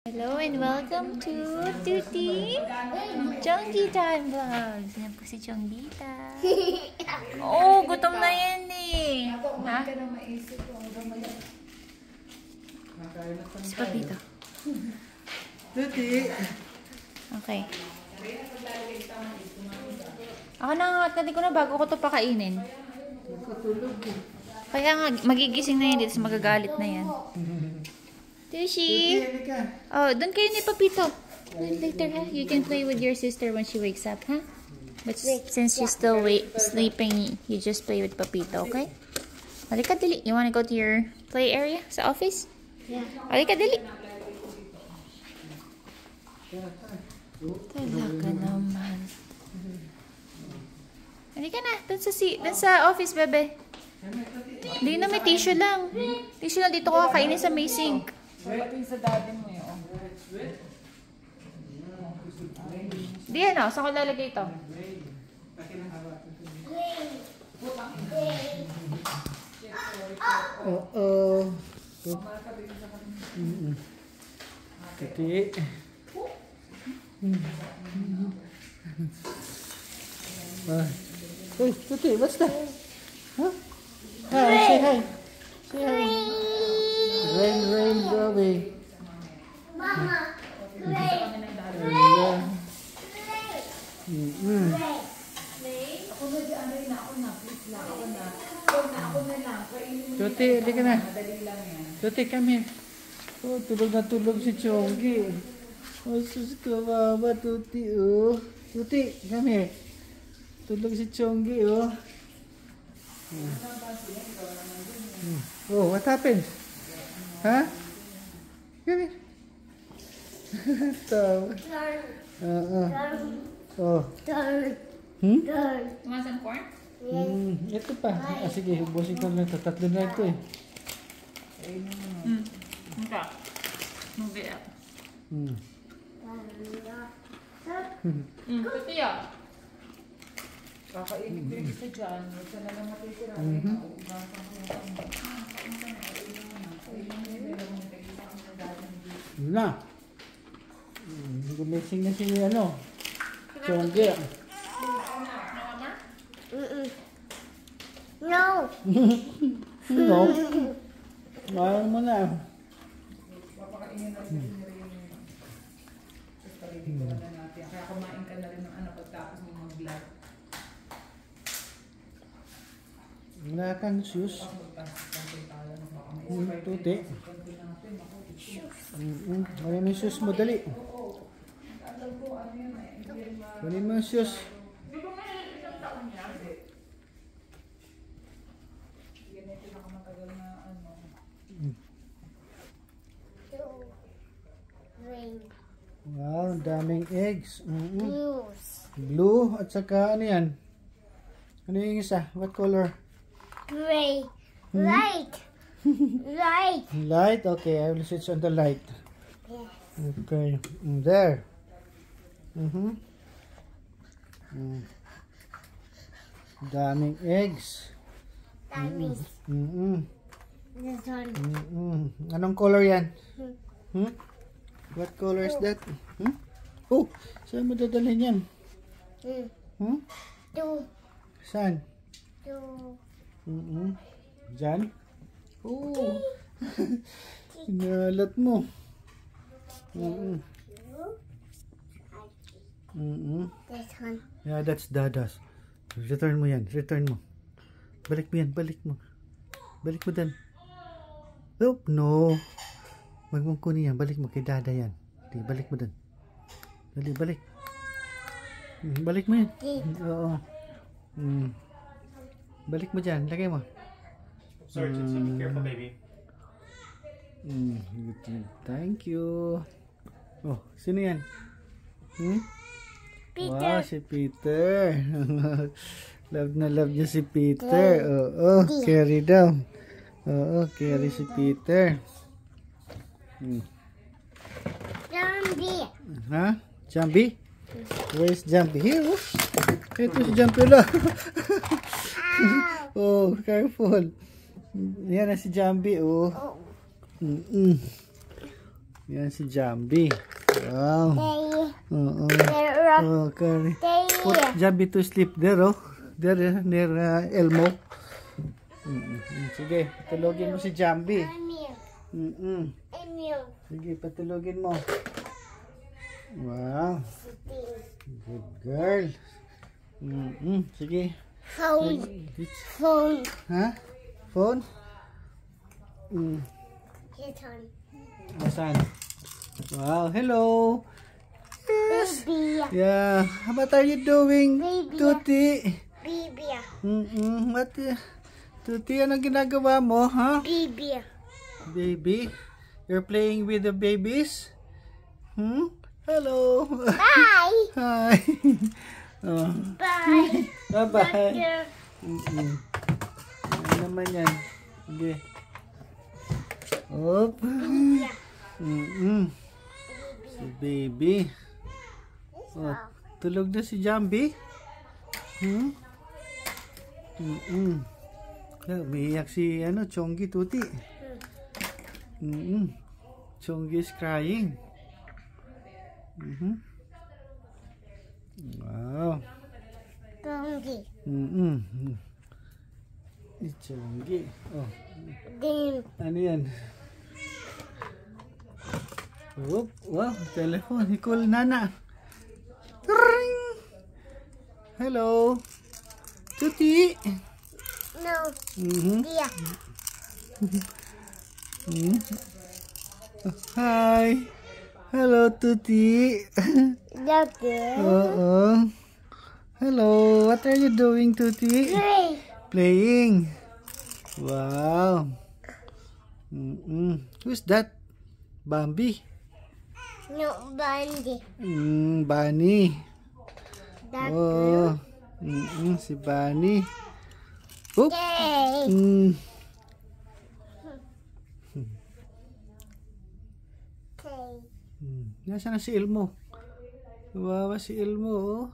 Hello and welcome to Tuti Chongi Time Vlogs. Yan po si Chonggita. Oh, gutom na yan eh. Ha? Si Papito. Tuti. Okay. Ako nangangatati ko na bago ko ito pakainin. Kaya nga, magigising na yan dito sa magagalit na yan. Tushi! Oh, doon kayo ni Papito. Later, ha? You can play with your sister when she wakes up, ha? But since she's still sleeping, you just play with Papito, okay? Halika, dali. You wanna go to your play area sa office? Yeah. Halika, dali. Talaga naman. Halika na. Doon sa office, bebe. Hindi na, may tissue lang. Tissue lang dito ko kakainin sa may sink. Pati sa daddy mo yun. Di ano, saan ko lalagay ito? Oo. Tuti. Hey, Tuti, what's that? Huh? Hi, say hi. Say hi. Rain, Bobby. Mama, Tuti, halika na. Tuti, come here. Oh, tulog na tulog si Chongi. Oh, sus ko, mama, Tuti, oh. Tuti, come here. Tulog si Chongi, oh. Oh, what happened? Huh? Come here. Tawa. Oh. Tumasan corn? Ito pa. Sige, hubusin ko lang ito. Tatlo na ito eh. Okay. Move it up. Pati ah. Kakainit din isa dyan. Huwag ka na lang matitira. Na. Gumising na si Chongi. No. No. Mayroon mo na. Papakainin natin na rin yung palilikuran na natin. Kaya kumain ka na rin ng pagtapos mo mag-vlog. Wala kang shoes. Tuti. Wala mo yung shoes mo, dali. Wala mo yung shoes. Wow, daming eggs. Blue at saka ano yan? Ano yung isa? What color? Gray. Light. Light. Light? Okay, I will switch on the light. Okay, there. Daming eggs. Dummies. This one. Anong color yan? What color is that? Oh, saan mo dadalhin yan? Two. Saan? Two. Diyan? Oh, inalat mo. This one. Yeah, that's Dada's. Return mo yan. Return mo. Balik mo yan. Balik mo. Balik mo dan. Oh, no. Wag mong kunin yan. Balik mo kay Dada yan. Di, balik mo dan. Dali, balik. Balik mo yan. Oo. Balik mo dyan. Lagay mo. Sorry, be careful, baby. Thank you. Oh, sino yan? Peter. Wow, si Peter. Love na love niya si Peter. Oo, carry daw. Oo, carry si Peter. Zombie. Ha? Jumpy? Where's Jumpy? Here, oh. Ito si Jumpy ulit. Oh, careful. Yan na si Jumpy, oh. Yan si Jambi. Wow. Oo. Okay. Put Jambi to sleep there, oh. There, near Elmo. Sige, patulogin mo si Jambi. Sige, patulogin mo. Wow. Good girl. Sige. Phone. Ha? Phone? His on. Nasaan? Wow, hello. Baby. Yeah, what are you doing, Baby. Tuti? Baby. What? Tuti, ano ginagawa mo, ha? Baby. Baby? You're playing with the babies? Hello. Bye. Hi. Oh. Bye. Bye-bye. Doctor. Ano naman yan? Sige. Op. Si baby. Oh, tulog na si Jambi. Umiiyak si Chongi Tuti. Chongi is crying. Wow. Chongi. Chongi. Oh, Dim. ano yan? Oh, wow, telephone. He call Nana. Ring. Hello. Tuti. No. Dia. Hi. Hello, Tuti. Doctor. Hello. What are you doing, Tuti? Three. Playing. Wow. Who's that? Bambi. No, Bundy. Bunny. Doctor. Oh. Si Bunny. Oop. Yay. Okay. Nasaan na si Elmo? Wawa si Elmo, oh.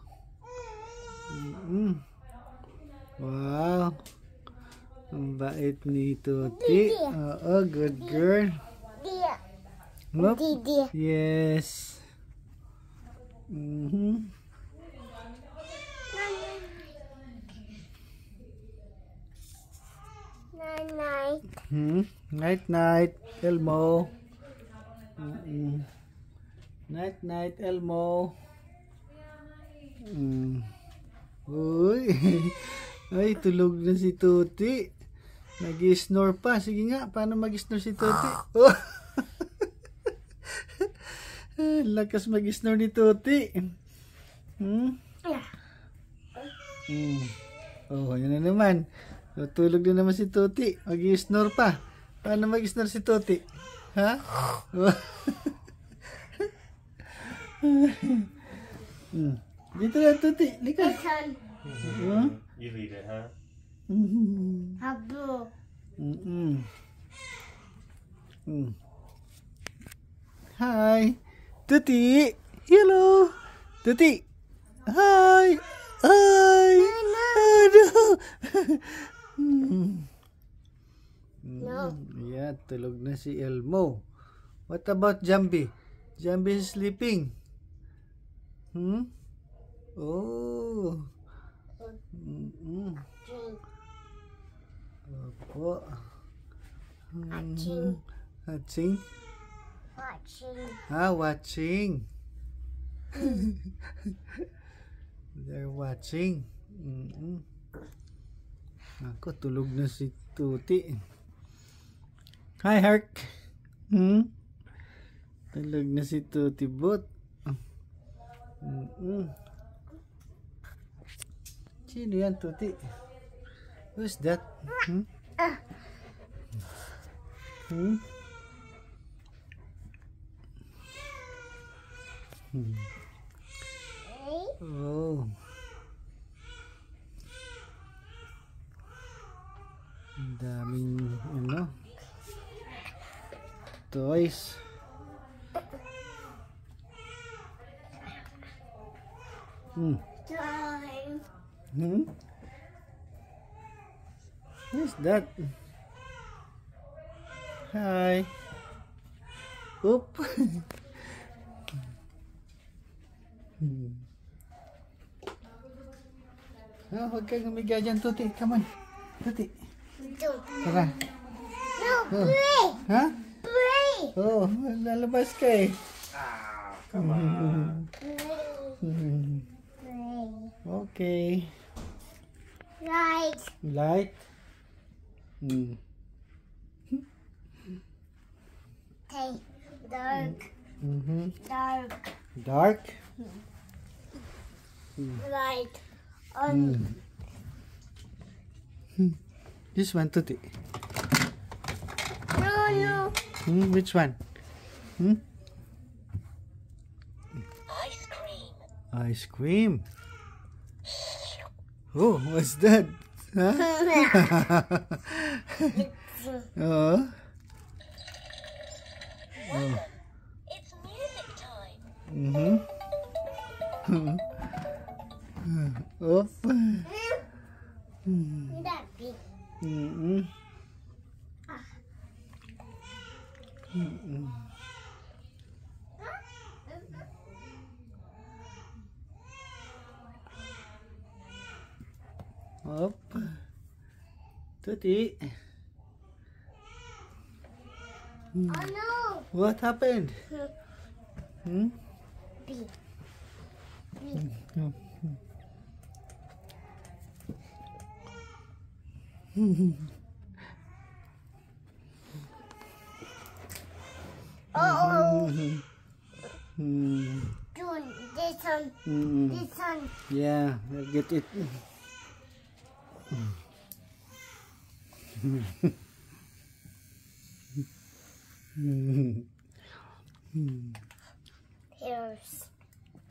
Wow. Ang bait ni Tuti. Oo, good girl. Dia. Look. Dia. Yes. Night. Night night, Elmo. Night night, Elmo. Uy. Ay, tulog na si Tuti. Nag-snore pa. Sige nga, paano mag-snore si Tuti? Oh. Lakas mag-snore ni Tuti. Oh, yun na naman. Tulog na naman si Tuti. Mag-snore pa. Paano mag-snore si Tuti? Ha? Dito na, Tuti. Lika. You leave it, huh? Habu. Hi. Tuti. Hello. Tuti. Hi. Hi. No. Yeah, tulog na si Elmo. What about Jambi? Jambi is sleeping. Oh. Opo. Watching. Watching? Watching. Watching. They're watching. Ako, tulog na si Tuti. Hi, Hark. Tulog na si Tuti Bot. Sino yan, Tuti? Who's that? Oh. Ang daming toys. Time. Who's that? Hi. Oop. Huwag kang umiga dyan, Tuti. Come on. Tuti. Tara. No, Oh. play. Ha? Play. Oh, lalabas ka eh. Come on. Play. Okay. Right. Light. Take dark. Dark. Dark. Light. On. This one, Tuti. No, no. Which one? Ice cream. Ice cream. Oh, what's that? Huh? Oh. It's music time. Oop. That big. Oop. Tuti. Oh no. What happened? Big. Oh. June, this one. This one. Yeah, I'll get it. Here's.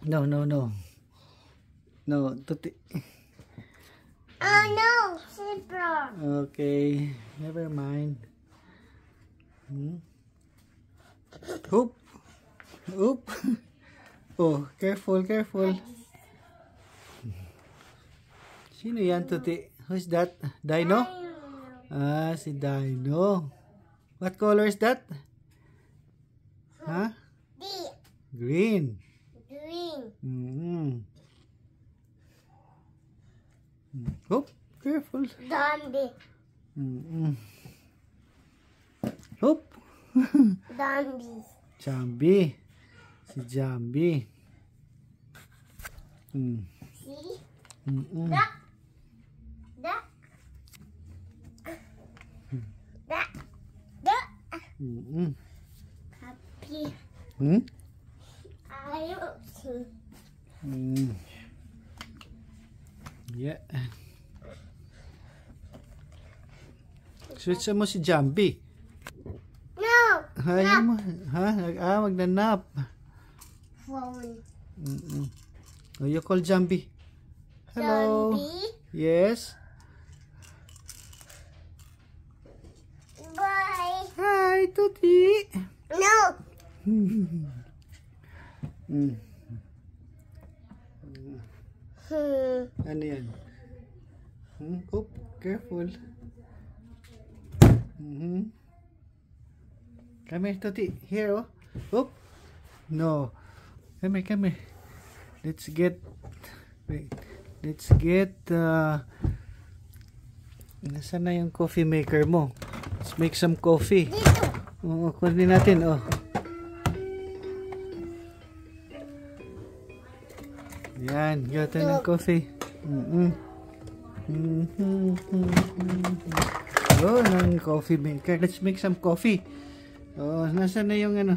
No. No, Tuti. Oh no, zebra. Okay, never mind. Oop. Oop. Oh, careful. Sino yan, Tuti? Who's that? Dino? Ah, si Dino. What color is that? Huh? Green. Green. Oop, careful. Zombie. Oop. Zombie. Jambi. Si Jambi. See? Mm-mm. Duck. Duck. Duck. Duck. Mm-mm. Happy. I don't see. Yeah. Switch mo si Jambi. No. Ayaw mo. Ha? Magnanap. Phone. Oh, you call Jambi. Hello. Zombie. Yes. Bye. Hi, Tuti. No. Ano yan? Oop, careful. Come here, Tuti. Here, oh. Oop. No. Come here. Let's get... Wait. Let's get... Nasaan na yung coffee maker mo? Let's make some coffee. Oo, kunin natin, oh. Yan, gata ng coffee. Oh, ng coffee maker. Let's make some coffee. Oh, nasaan na yung ano?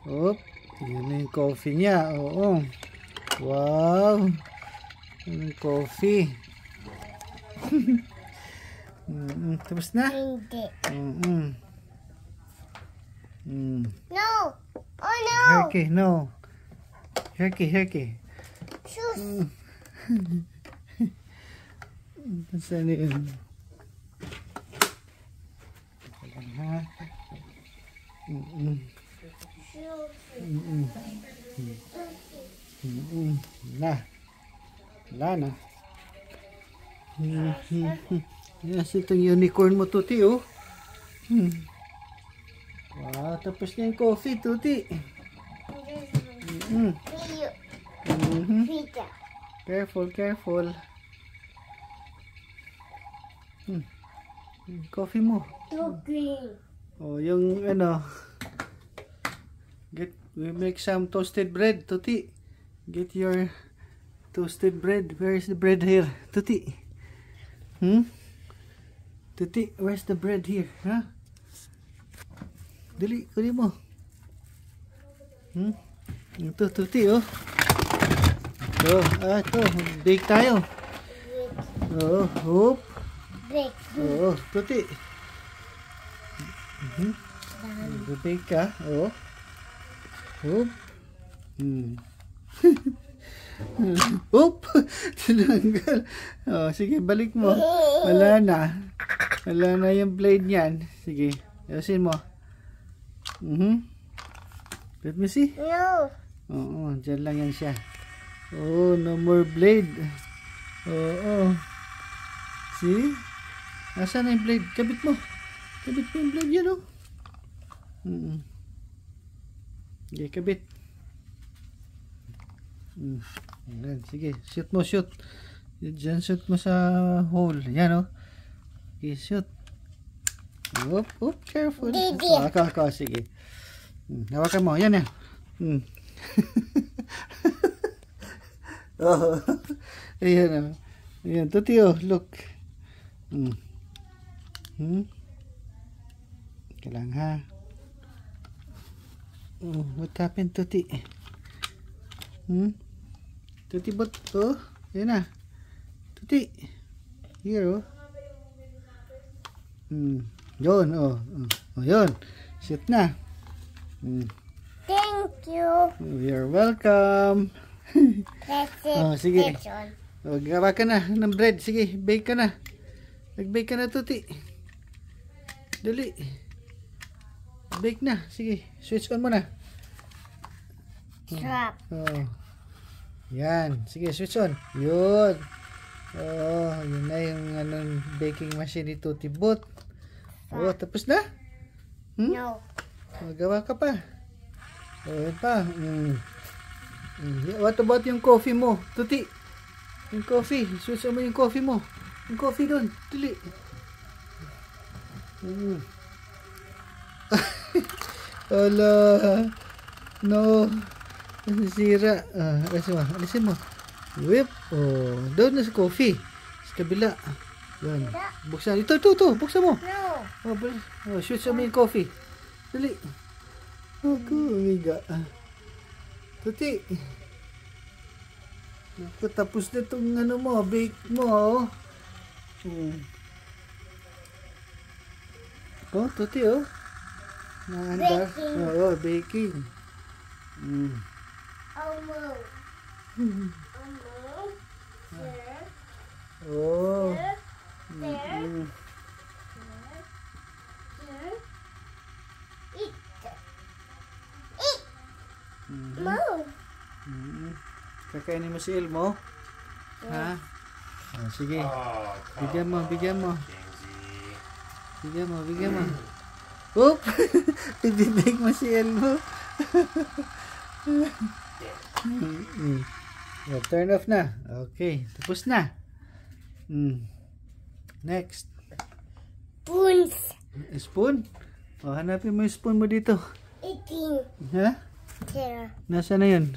Oh, yun na yung coffee niya. Oo. Wow. Yung coffee. Tapos na? Hindi. No. Oh no. Herky, no. Herky. Shoes. Nasaan na yun? Ha? Wala na. Yes, itong unicorn mo, Tuti, oh. Wow, tapos na yung coffee, Tuti. Mm. Pizza. Careful, careful. Coffee mo. Too green. Oh, yung ano. We make some toasted bread, Tuti. Get your toasted bread. Where is the bread here, Tuti? Tuti, where's the bread here? Huh? Dali, kunin mo. Ito, Tuti, oh. Ito. Bake tayo. Oh, hoop. Big. Oo, Tuti. Bake ka. Oo. Oop. Oop. Tinanggal. Oh, sige, balik mo. Wala na. Wala na yung blade niyan. Sige, ayusin mo. Let me see. No. Oo, dyan lang yan siya. Oh, no more blade. Oo. See? Nasaan na yung blade? Kabit mo. Kabit mo yung blade yan, oh. Okay, kabit. Yan, sige, shoot mo, shoot. Diyan, shoot mo sa hole. Yan, oh. Okay, shoot. Oop, careful. Ako, sige. Hawakan mo, yan, yan. Oh, ayan, oh. Ayan, Tuti, oh, look. Kailang, ha? Oh, what happened, Tuti? Tuti, but, oh, yan na. Tuti. Here, oh. Yun, oh. Oh, yun. Shoot na. Thank you. You're welcome. That's it. Oh, sige. That's all. Oh, gawa ka na ng bread. Sige, bake ka na. Nag-bake ka na, Tuti. Dali. Bake na. Sige, switch on mo na. Trap. Oh. Yan. Sige, switch on. Yun. Oh, yun na yung anong baking machine ni Tuti Bot. Oh, tapos na? No. Oh, gawa ka pa. Oh, yun pa. What about yung coffee mo, Tuti? Yung coffee. Switch on mo yung coffee mo. Yung coffee doon. Dali. Ala. No. Nasira. Alisin mo. Whip. Oh, doon na sa coffee. Sa kabila. Yan. Buksan. Ito. Buksan mo. No. Oh, switch on mo yung coffee. Dali. Ako, amiga. Tuti. Naku, tapos na itong ano mo, bake mo, oh. Oh, Tuti, oh. Naandar. Baking. Oo, baking. Almost. There. Oh. There. Eat. Eat. Move. Kakainin mo si Elmo? Ha? Oh, sige. Oh, Bigyan mo. Bigyan mo. Oop! Ibibig mo si Elmo. Yeah, turn off na. Okay. Tapos na. Next. Spoons. Spoon? Oh, hanapin mo yung spoon mo dito. Eating. Ha? There. Nasaan na yun?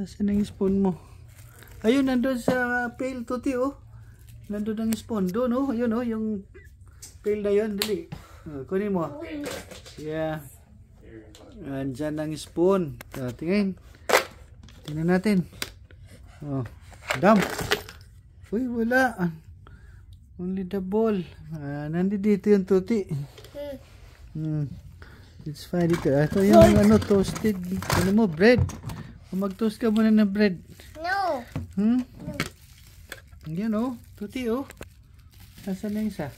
Nasaan na yung spoon mo? Ayun, nandun sa pail, Tuti, oh. Nandun ang spoon. Doon, oh. Ayun, oh. Yung pail na yun. Dali. Oh, kunin mo. Yeah. Andyan ang spoon. Tingin. Tingnan natin. Oh. Dump. Uy, wala. Only the ball. Nandito yung Tuti. It's fine dito. Ito yung ano, toasted. Ano mo, bread. Mag-toast ka muna ng bread. No. Yan, oh. Tuti, oh. Nasaan na yung isa?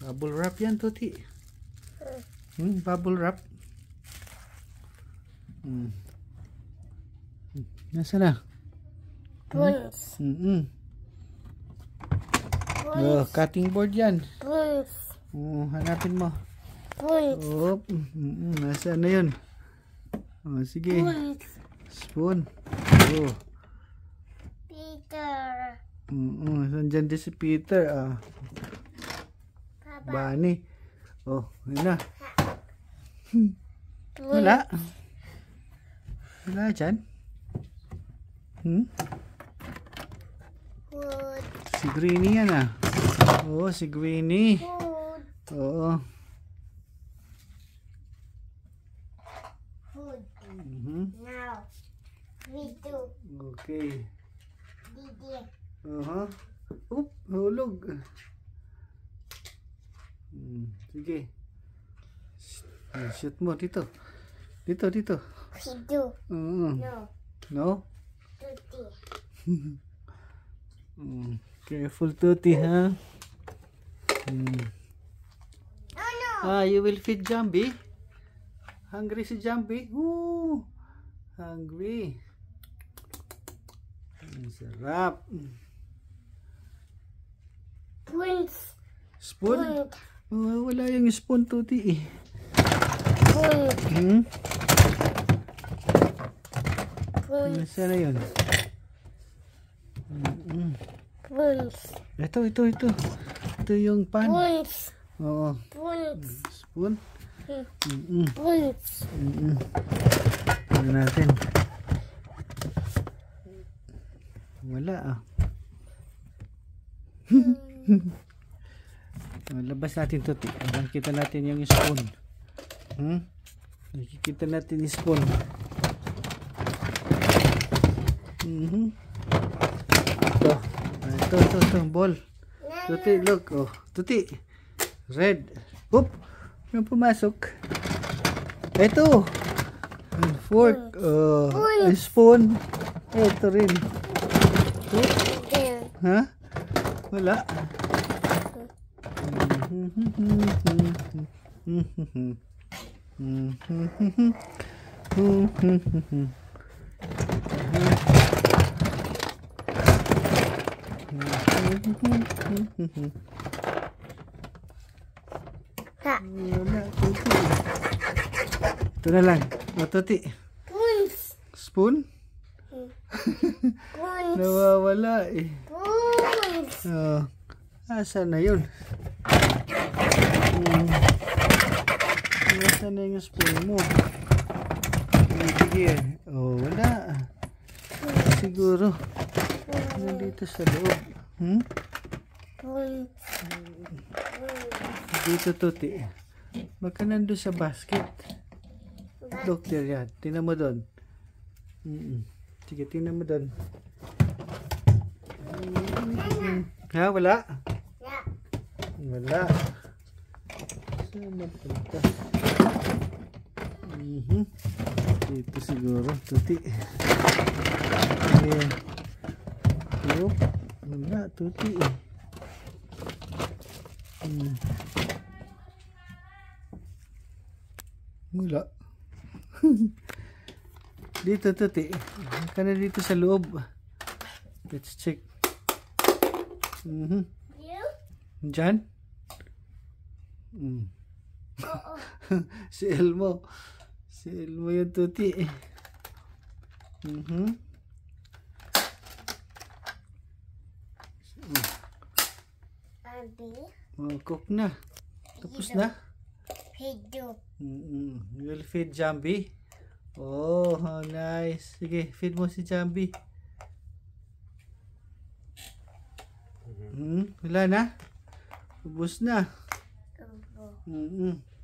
Bubble wrap yan, Tuti. Bubble wrap. Nasaan na? Spoons. Spoon. Oh, cutting board yan. Spoons. Oh, hanapin mo. Spoons. Oh, nasaan na yun? Oh, sige. Spoons. Spoon. Oh. Peter. Nandyan din si Peter. Ah. Papa. Bunny. Oh, yun na. Spoons. Wala. Wala dyan. Food. Si Greenie yan ah. Oo, si Greenie. Food. Oo. Food. Now. We do. Okay. Didi. Oop, hulog. Sige. Shoot mo dito. Dito. We do. No. No? Tutti. Careful, Tuti, ha? Oh no. You will feed Jambi? Hungry si Jambi? Woo! Hungry. Sarap. Spoons. Spoon? Oh, wala yung spoon, Tuti, eh. Spoons. Saan na yun? Spoons. Ito. Ito yung pan. Spoons. Oo. Spoons. Spoon? Spoons. Ano natin? Wala ah. Labas natin to. Nakikita natin yung spoon. Nakikita natin yung spoon. Ito, ball. Tuti, look. Oh, Tuti. Red. Oop. Ano pumasok? Ito. Fork. Spoon. Ito rin. Ha? Wala. Wala, Tuti. Ito na lang. O, Tuti. Spoons. Spoon? Spoons. Nawawala eh. Spoons. Asan na yun? Asan na yung spoon mo? Sige. Oh, wala. Siguro. Nandito sa loob. Spoons. Dito, Tuti. Baka nandun sa basket. Doctor yan. Tingnan mo doon. Sige, tingnan mo doon. Ha, wala? Yeah. Wala. Saan na punta? Dito siguro, Tuti. Ayan. Oh, wala, Tuti. Wala. Dito, Tuti. Ka na dito sa loob. Let's check. You? Diyan? Si Elmo. Si Elmo yung Tuti. Abi. Cook na. Tapos na. Pedo. You will feed Jambi. Oh, how nice. Sige, feed mo si Jambi. Wala na. Ubus na.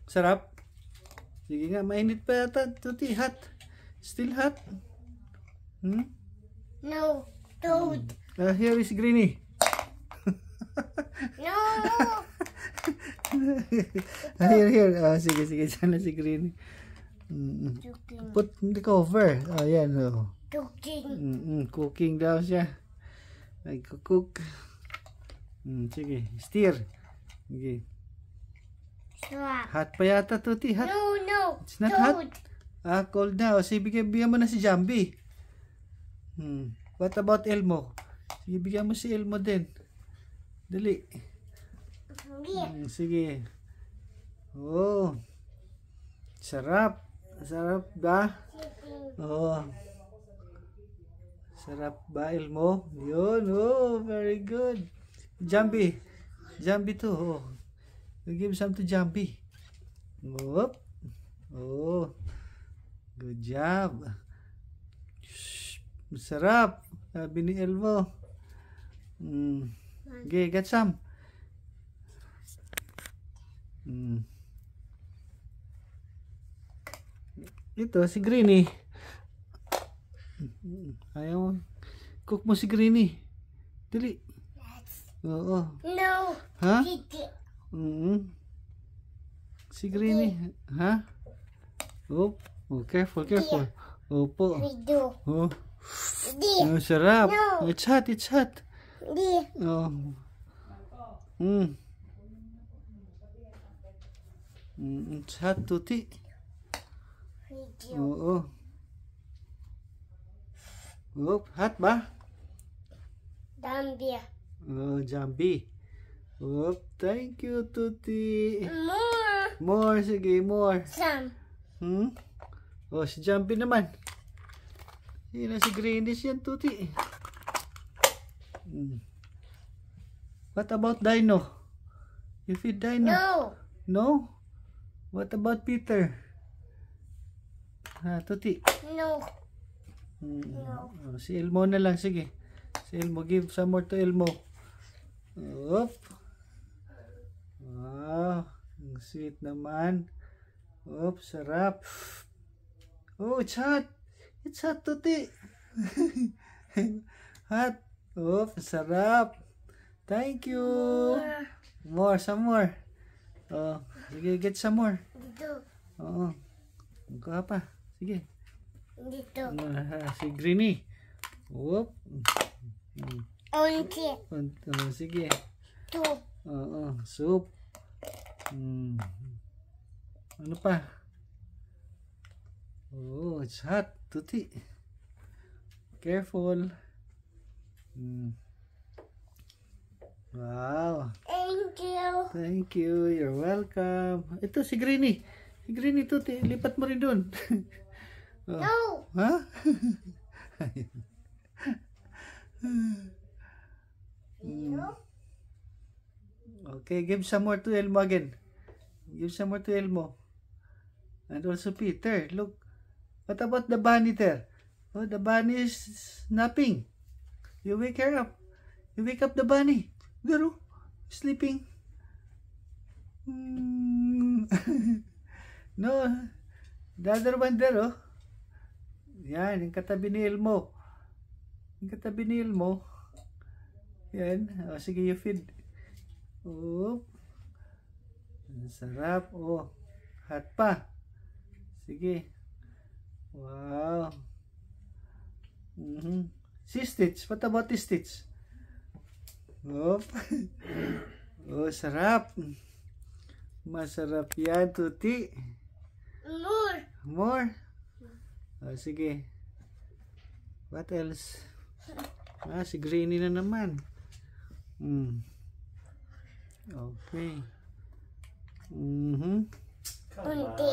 Sarap. Sige nga, mainit pa yata. Tuti, hot. Still hot. No. Toad. Here is Greenie. No. Here. Sige. Diyan na si Greenie. Cooking. Put the cover. Ayan. Cooking. Cooking daw siya. Nagko-cook. Sige, steer. Sige. Swap. Hot pa yata, Tuti. Hot. No. It's not Toad. hot. Cold na. O, sige, bigyan mo na si Jambi. What about Elmo? Sige, bigyan mo si Elmo din. Dali. Sige. Oh. Sarap. Sarap ba? Oh. Sarap ba, Elmo? Yun. Oh, very good. Jambi. Jambi to. Oh. You give some to Jambi. Oh. Oh. Good job. Sarap. Sabi ni Elmo. Okay, get some. Ito, si Greenie. Ayaw. Cook mo si Greenie. Dali. Oo. No. Ha? Titi. Si Greenie. Ha? Oh, careful, careful. Opo. Rido. Oh. Di. Oh, sarap. No. It's hot, it's hot. Di. Oh. It's hot, Tuti. Rido. Oo. Oh, hot ba? Dambia. Oh, Jambi. Oh, thank you, Tuti. More. More, sige, more. Some. Oh, si Jambi naman. Yun na si Greenish yan, Tuti. What about Dino? You feed Dino? No. No? What about Peter? Ha, Tuti? No. Oh, si Elmo na lang, sige. Si Elmo, give some more to Elmo. Oop. Wow, ang sweet naman. Oop, sarap. Oh, it's hot. It's hot, Tuti. Hot. Oop, sarap. Thank you. More, some more. Oh, sige, get some more. Dito. Oo. Magkuha pa. Sige. Dito. Si Greenie. Whoop. Onti. Sige. Tu. Oo. Soup. Ano pa? Oh, it's hot. Tuti. Careful. Wow. Thank you. Thank you. You're welcome. Ito si Greenie. Si Greenie, Tuti. Lipat mo rin dun. Oh. No. Ha? Okay, give some more to Elmo again. Give some more to Elmo. And also Peter. Look. What about the bunny there? Oh, the bunny is napping. You wake her up. You wake up the bunny. There, sleeping. No. The other one there, oh. Yan, yung katabi ni Elmo. Yung katabi ni Elmo. Yan. O, sige, you feed. Oh. Ang sarap. Oh. Hot pa. Sige. Wow. Si Stitch. What about the Stitch? Oh. Oh, sarap. Masarap yan, Tuti. More. More? Oh, sige. What else? Ah, si Greenie na naman. Okay. Onti.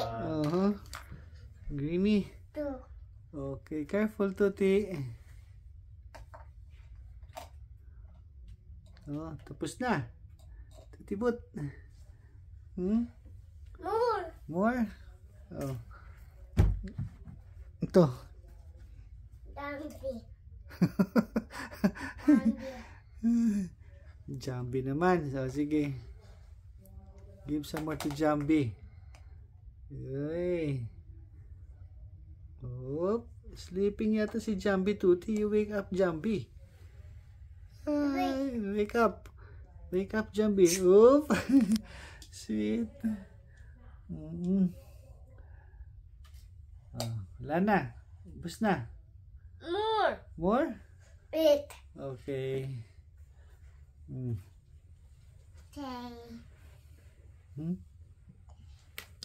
Greenie. Tu. Okay, careful, Tuti. Oh, tapos na. Tutibot. More. More? Oh. Ito. Dambi. Jambi naman. So, sige. Give some more to Jambi. Ay. Oh, sleeping yata si Jambi, Tuti. You wake up, Jambi. Ay, wake up. Wake up, Jambi. Oop. Sweet. Oh, wala na. Ubus na. More. More? It. Okay. Tay.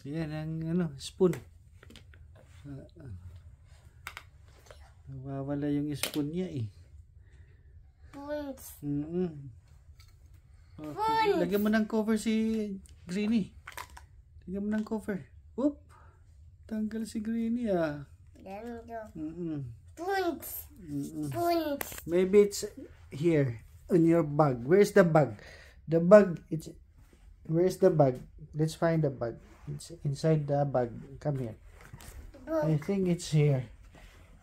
Yan ang ano, spoon. Nawawala yung spoon niya eh. Buns. Oh, lagyan mo ng cover si Greenie. Lagyan mo ng cover. Oop! Tanggal si Greenie ah. Then go. Mm-mm. Spoons. Maybe it's here in your bag. Where's the bag? The bag, where's the bag? Let's find the bag. It's inside the bag. Come here. I think it's here.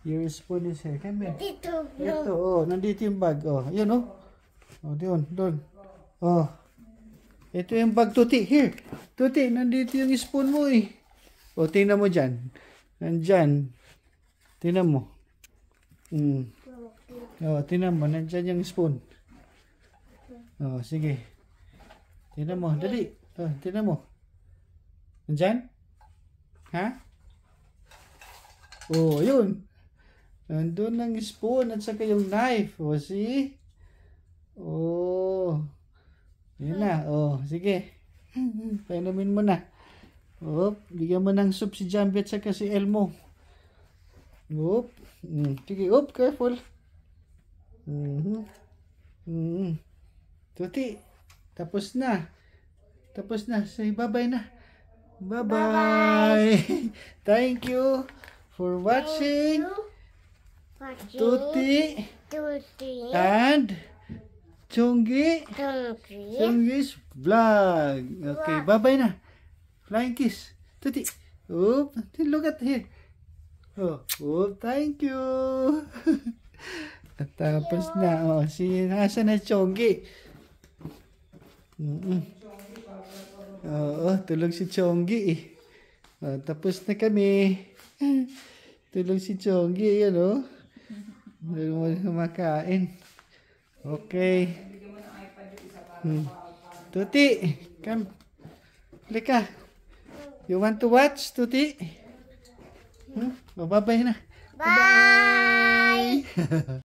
Your spoon is here. Come here. Dito. Ito, oh, nandito yung bag. Oh, yun, oh. Oh, doon. Oh. Ito yung bag, Tuti. Here. Tuti, nandito yung spoon mo eh. Oh, tingnan mo dyan. Nandyan. Tingnan mo. Oh, tingnan mo. Nandyan yung spoon. Oh, sige. Tingnan mo. Dali. Oh, tingnan mo. Nandyan? Ha? Oh, yun. Nandun ang spoon at saka yung knife. Oh, see? Oh. Yun na. Oh, sige. Painumin mo na. Oh, bigyan mo ng soup si Jambi at saka si Elmo. Oh. Sige, oh, careful. Tuti. Tapos na. Say bye-bye na. Bye-bye. Thank you for watching. Tuti and Chonggi's vlog. Okay, bye-bye na. Flying kiss. Tuti. Oop, look at here. Oh, thank you. Tapos na. Oh, nasa na Chonggi. Oo, tulog si Chonggi eh. Oh, tapos na kami. Tulog si Chonggi, yan oh. Kumakain. Okay. Tuti, come. Lika. You want to watch, Tuti? Oh, bye-bye na. Bye.